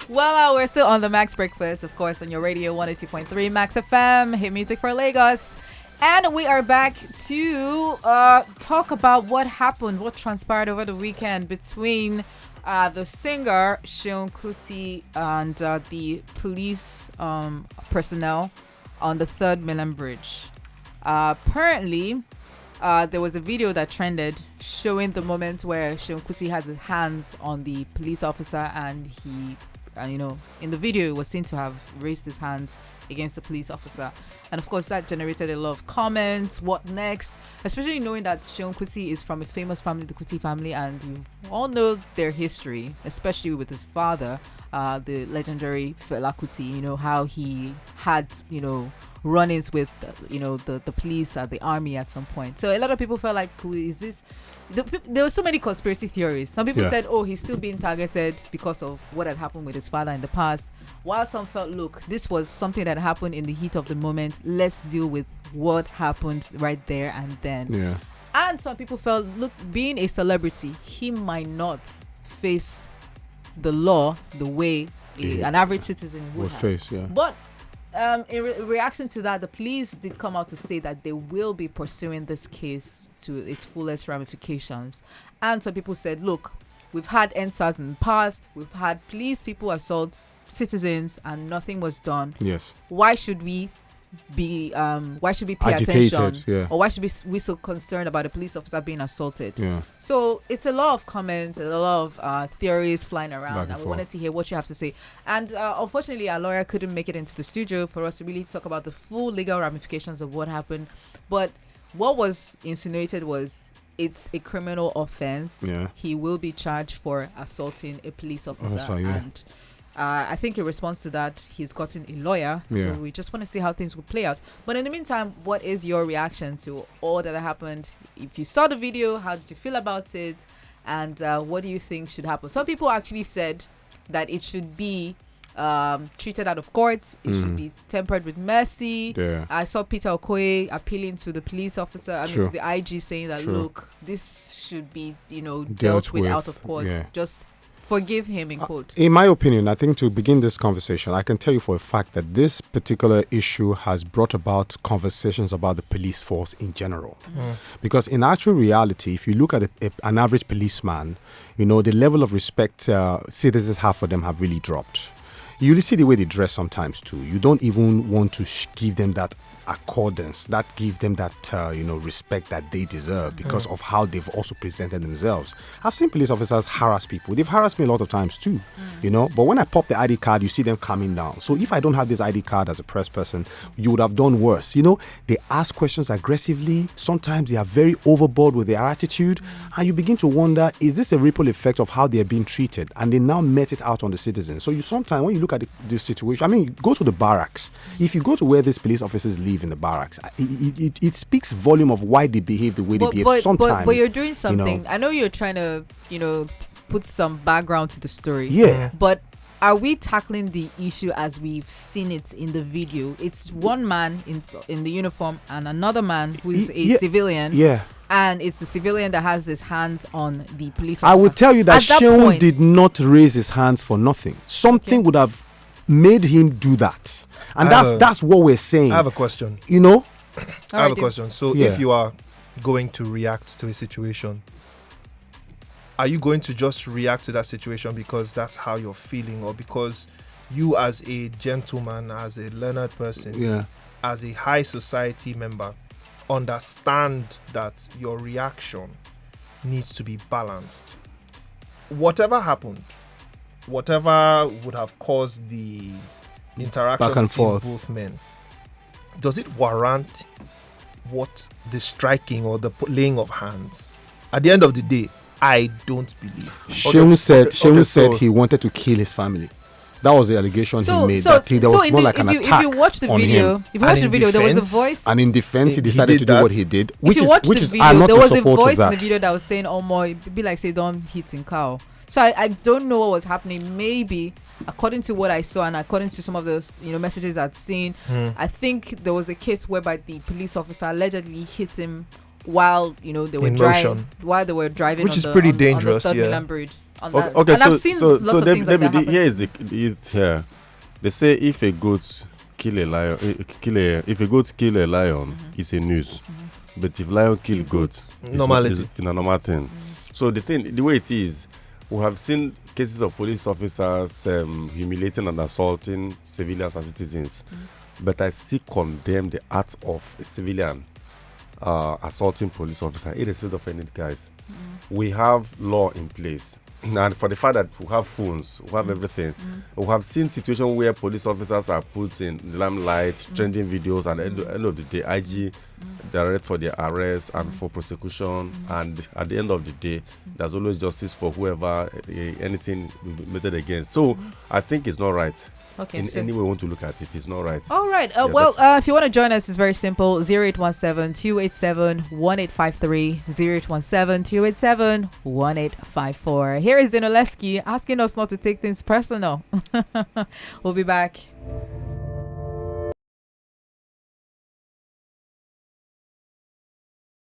Well, we're still on the Max Breakfast, of course, on your radio 102.3 Max FM, hit music for Lagos. And we are back to talk about what happened, what transpired over the weekend between the singer Seun Kuti and the police personnel on the 3rd Mainland Bridge. Apparently, there was a video that trended showing the moment where Seun Kuti has his hands on the police officer, and he, in the video, it was seen to have raised his hands against the police officer. And of course, that generated a lot of comments. What next? Especially knowing that Seun Kuti is from a famous family, the Kuti family, and you all know their history, especially with his father, the legendary Fela Kuti, how he had, run-ins with, the police, the army at some point. So a lot of people felt like, who is this? There were so many conspiracy theories. Some people said, he's still being targeted because of what had happened with his father in the past. While some felt, look, this was something that happened in the heat of the moment. Let's deal with what happened right there and then. Yeah. And some people felt, look, being a celebrity, he might not face the law the way an average citizen would have. Face, yeah. But in reaction to that, the police did come out to say that they will be pursuing this case to its fullest ramifications. And some people said, look, we've had NSAS in the past, we've had people assault citizens and nothing was done. Yes. Why should we pay agitated, attention? Or why should we so concerned about a police officer being assaulted? Yeah. So it's a lot of comments, a lot of theories flying around, and we wanted to hear what you have to say. And unfortunately, our lawyer couldn't make it into the studio for us to really talk about the full legal ramifications of what happened. But what was insinuated was it's a criminal offense. Yeah. He will be charged for assaulting a police officer. And I think in response to that, he's gotten a lawyer. So we just want to see how things will play out. But in the meantime, what is your reaction to all that happened? If you saw the video, how did you feel about it? And what do you think should happen? Some people actually said that it should be treated out of court. It should be tempered with mercy. Yeah. I saw Peter Okoye appealing to the police officer, to the IG, saying that, look, this should be, dealt with out of court. Yeah. Just forgive him, in quote. In my opinion, I think to begin this conversation, I can tell you for a fact that this particular issue has brought about conversations about the police force in general. Because in actual reality, if you look at an average policeman, the level of respect citizens have for them have really dropped. You see the way they dress sometimes too. You don't even want to give them that accordance, that give them that respect that they deserve because of how they've also presented themselves. I've seen police officers harass people. They've harassed me a lot of times too, But when I pop the ID card, you see them coming down. So if I don't have this ID card as a press person, you would have done worse. They ask questions aggressively. Sometimes they are very overboard with their attitude, and you begin to wonder: is this a ripple effect of how they are being treated? And they now met it out on the citizens. So sometimes when you look at the situation, go to the barracks. If you go to where these police officers live in the barracks, it speaks volume of why they behave the way they behave sometimes. But you're doing something. I know you're trying to, put some background to the story. Yeah. But are we tackling the issue as we've seen it in the video? It's one man in the uniform and another man who is a civilian. Yeah. And it's the civilian that has his hands on the police officer. I would tell you that Seun did not raise his hands for nothing. Something would have made him do that. And that's what we're saying. I have a question. I have a question. So if you are going to react to a situation, are you going to just react to that situation because that's how you're feeling, or because you as a gentleman, as a learned person, as a high society member, understand that your reaction needs to be balanced? Whatever happened, whatever would have caused the interaction back and between forth, both men, does it warrant what the striking or the laying of hands? At the end of the day, I don't believe. Seun said he wanted to kill his family. That was the allegation he made. There was more like an attack. If you watch the video, there was a voice. And in defense, he decided to do what he did. If you watch the video, there was a voice in the video that was saying, "Oh my, be like say don't hit in cow." So I don't know what was happening. Maybe according to what I saw and according to some of those messages I'd seen, I think there was a case whereby the police officer allegedly hit him while they were driving, which is on pretty the dangerous. on the 3rd Mainland Bridge. on that. Okay, and I've seen lots of things like that happen. here is here. They say if a goat kill a lion, if a goat kill a lion, it's a news. But if lion kill goat, it's a normal thing. So the way it is, we have seen cases of police officers humiliating and assaulting civilians and citizens. But I still condemn the act of a civilian assaulting police officer, irrespective of any guys. We have law in place. And for the fact that we have phones, we have everything, we have seen situations where police officers are put in the limelight, trending videos, and at the end of the day, IG direct for their arrest and for prosecution. And at the end of the day, there's always justice for whoever anything meted against. So I think it's not right. Okay, in any way we want to look at it, it's not right. All right. If you want to join us, it's very simple. 0817-287-1853. 0817-287-1854. Here is Zinoleski asking us not to take things personal. We'll be back.